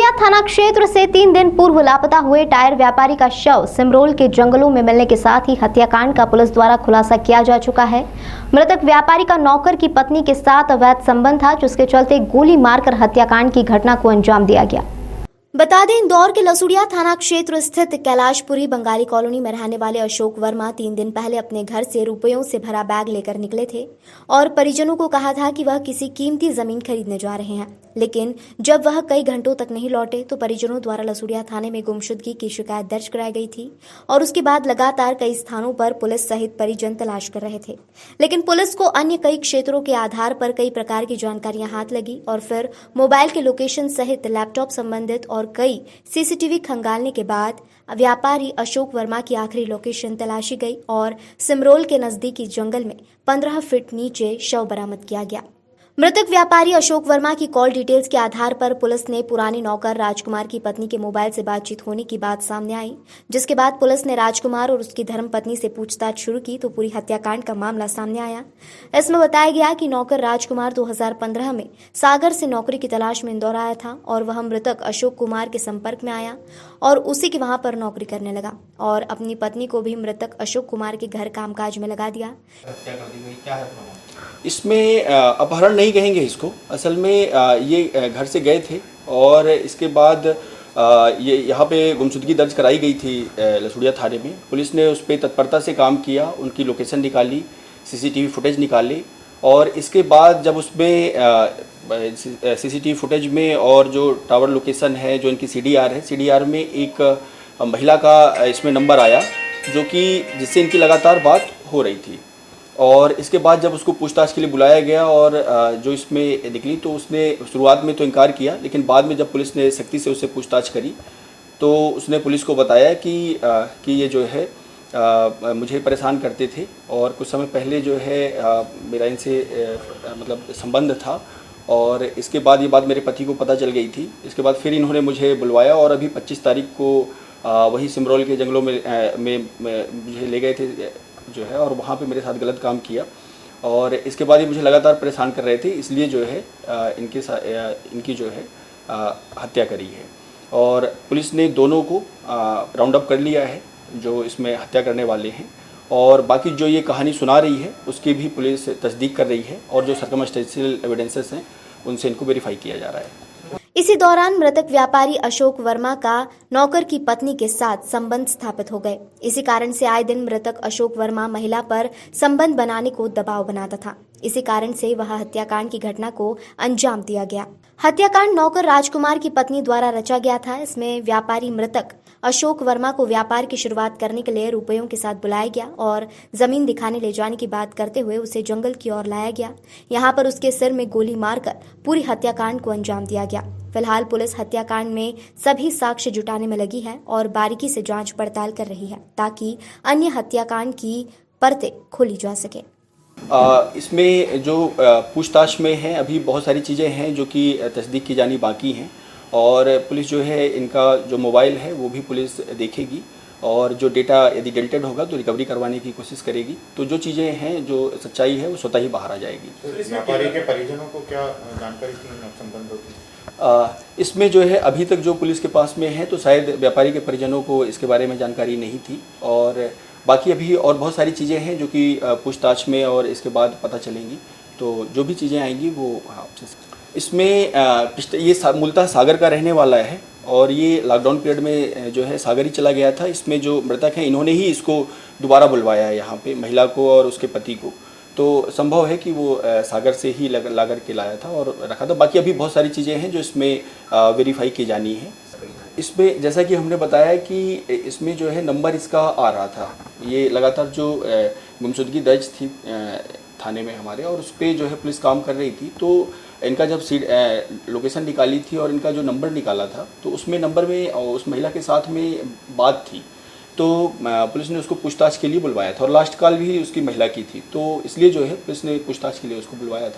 लसुड़िया थाना क्षेत्र से 3 दिन पूर्व लापता हुए टायर व्यापारी का शव सिमरोल के जंगलों में मिलने के साथ ही हत्याकांड का पुलिस द्वारा खुलासा किया जा चुका है। मृतक व्यापारी का नौकर की पत्नी के साथ अवैध संबंध था, जिसके चलते गोली मारकर हत्याकांड की घटना को अंजाम दिया गया। बता दें, इंदौर के लसुड़िया थाना क्षेत्र स्थित कैलाशपुरी बंगाली कॉलोनी में रहने वाले अशोक वर्मा 3 दिन पहले अपने घर से रुपयों से भरा बैग लेकर निकले थे और परिजनों को कहा था कि वह किसी कीमती जमीन खरीदने जा रहे हैं। लेकिन जब वह कई घंटों तक नहीं लौटे तो परिजनों द्वारा लसुड़िया थाने में गुमशुदगी की शिकायत दर्ज कराई गई थी और उसके बाद लगातार कई स्थानों पर पुलिस सहित परिजन तलाश कर रहे थे। लेकिन पुलिस को अन्य कई क्षेत्रों के आधार पर कई प्रकार की जानकारियां हाथ लगी और फिर मोबाइल के लोकेशन सहित लैपटॉप संबंधित और कई सीसीटीवी खंगालने के बाद व्यापारी अशोक वर्मा की आखिरी लोकेशन तलाशी गई और सिमरोल के नजदीकी जंगल में 15 फीट नीचे शव बरामद किया गया। मृतक व्यापारी अशोक वर्मा की कॉल डिटेल्स के आधार पर पुलिस ने पुरानी नौकर राजकुमार की पत्नी के मोबाइल से बातचीत होने की बात सामने आई, जिसके बाद पुलिस ने राजकुमार और उसकी धर्मपत्नी से पूछताछ शुरू की तो पूरी हत्याकांड का मामला सामने आया। इसमें बताया गया कि नौकर राजकुमार 2015 में सागर से नौकरी की तलाश में इंदौर आया था और वह मृतक अशोक कुमार के संपर्क में आया और उसी के वहां पर नौकरी करने लगा और अपनी पत्नी को भी मृतक अशोक कुमार के घर कामकाज में लगा दिया। हत्या कर दी गई, क्या है इसमें? अपहरण नहीं कहेंगे इसको, असल में ये घर से गए थे और इसके बाद ये यहाँ पे गुमशुदगी दर्ज कराई गई थी लसुड़िया थाने में। पुलिस ने उस पर तत्परता से काम किया, उनकी लोकेशन निकाली, सीसीटीवी फुटेज निकाले और इसके बाद जब उसमें सीसीटीवी फुटेज में और जो टावर लोकेशन है, जो इनकी सीडीआर है, सीडीआर में एक महिला का इसमें नंबर आया जो कि जिससे इनकी लगातार बात हो रही थी और इसके बाद जब उसको पूछताछ के लिए बुलाया गया और जो इसमें निकली तो उसने शुरुआत में तो इनकार किया, लेकिन बाद में जब पुलिस ने सख्ती से उससे पूछताछ करी तो उसने पुलिस को बताया कि ये जो है मुझे परेशान करते थे और कुछ समय पहले जो है मेरा इनसे मतलब संबंध था और इसके बाद ये बात मेरे पति को पता चल गई थी। इसके बाद फिर इन्होंने मुझे बुलवाया और अभी 25 तारीख को वही सिमरोल के जंगलों में मुझे ले गए थे जो है और वहाँ पे मेरे साथ गलत काम किया और इसके बाद ये मुझे लगातार परेशान कर रहे थे, इसलिए जो है इनकी जो है हत्या करी है और पुलिस ने दोनों को राउंड अप कर लिया है जो इसमें हत्या करने वाले हैं और बाकी जो ये कहानी सुना रही है उसकी भी पुलिस तस्दीक कर रही है और जो सर्कमस्टेंशियल एविडेंसेस हैं उनसे इनको वेरीफाई किया जा रहा है। इसी दौरान मृतक व्यापारी अशोक वर्मा का नौकर की पत्नी के साथ संबंध स्थापित हो गए। इसी कारण से आए दिन मृतक अशोक वर्मा महिला पर संबंध बनाने को दबाव बनाता था। इसी कारण से वह हत्याकांड की घटना को अंजाम दिया गया। हत्याकांड नौकर राजकुमार की पत्नी द्वारा रचा गया था। इसमें व्यापारी मृतक अशोक वर्मा को व्यापार की शुरुआत करने के लिए रुपयों के साथ बुलाया गया और जमीन दिखाने ले जाने की बात करते हुए उसे जंगल की ओर लाया गया। यहाँ पर उसके सिर में गोली मारकर पूरी हत्याकांड को अंजाम दिया गया। फिलहाल पुलिस हत्याकांड में सभी साक्ष्य जुटाने में लगी है और बारीकी से जांच पड़ताल कर रही है ताकि अन्य हत्याकांड की परतें खोली जा सके। इसमें जो पूछताछ में है अभी बहुत सारी चीज़ें हैं जो कि तस्दीक की जानी बाकी हैं और पुलिस जो है इनका जो मोबाइल है वो भी पुलिस देखेगी और जो डेटा यदि डिलीटेड होगा तो रिकवरी करवाने की कोशिश करेगी। तो जो चीज़ें हैं, जो सच्चाई है वो स्वतः ही बाहर आ जाएगी। तो व्यापारी के परिजनों को क्या जानकारी थी संबंधों की? इसमें जो है अभी तक जो पुलिस के पास में है तो शायद व्यापारी के परिजनों को इसके बारे में जानकारी नहीं थी और बाकी अभी और बहुत सारी चीज़ें हैं जो कि पूछताछ में और इसके बाद पता चलेंगी। तो जो भी चीज़ें आएंगी वो आपसे इसमें ये मूलतः सागर का रहने वाला है और ये लॉकडाउन पीरियड में जो है सागर ही चला गया था। इसमें जो मृतक हैं इन्होंने ही इसको दोबारा बुलवाया है यहाँ पे, महिला को और उसके पति को। तो संभव है कि वो सागर से ही ला करके लाया था और रखा था। बाकी अभी बहुत सारी चीज़ें हैं जो इसमें वेरीफाई की जानी है। इसमें जैसा कि हमने बताया कि इसमें जो है नंबर इसका आ रहा था, ये लगातार जो गुमशुदगी दर्ज थी थाने में हमारे और उस पर जो है पुलिस काम कर रही थी। तो इनका जब लोकेशन निकाली थी और इनका जो नंबर निकाला था तो उसमें नंबर में उस महिला के साथ में बात थी तो पुलिस ने उसको पूछताछ के लिए बुलवाया था और लास्ट कॉल भी उसकी महिला की थी। तो इसलिए जो है पुलिस ने पूछताछ के लिए उसको बुलवाया था।